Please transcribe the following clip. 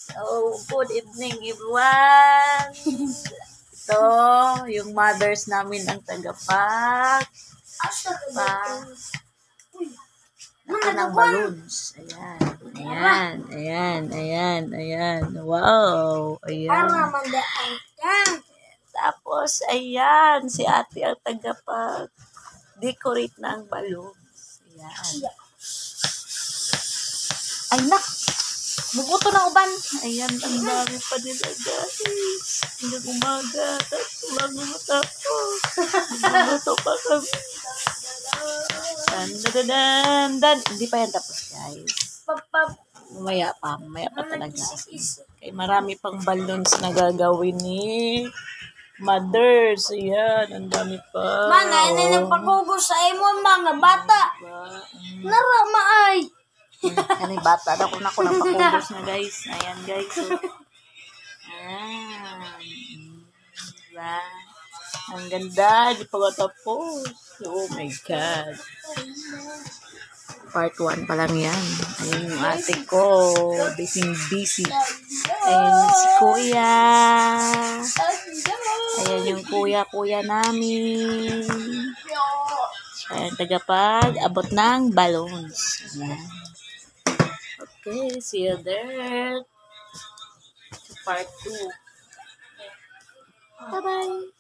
So, good evening everyone. Ito, yung mothers namin ang tagapak. Ng balloons. Ayan. Wow. Ayan. Tapos, ayan, si ate ang tagapag-decorate ng balloons. Ayan. Ay, nak! Bubuto ng uban. Ayan, ang dami pa nila, guys. Hanggang umaga. Tapos, walang matapos. Bubuto pa kami. Dan. Hindi pa yan tapos, guys. Mamaya pa talaga. Kaya marami pang balloons na gagawin ni mothers. Ayan, ang dami pa. Mana, ina ng pagugos sa imong mga bata. Narama ay. Yan bata. Ako na napakubos na, guys. Ayan, guys. So, diba? Ang ganda. Di pa matapos. Oh my God. Part 1 pa lang yan. Ayun yung ate ko. Busy. Ayun si kuya. Ayan yung kuya namin. Ayan, tagapag-abot ng balloons. Ayan. Okay, see you there. Part 2. Bye-bye.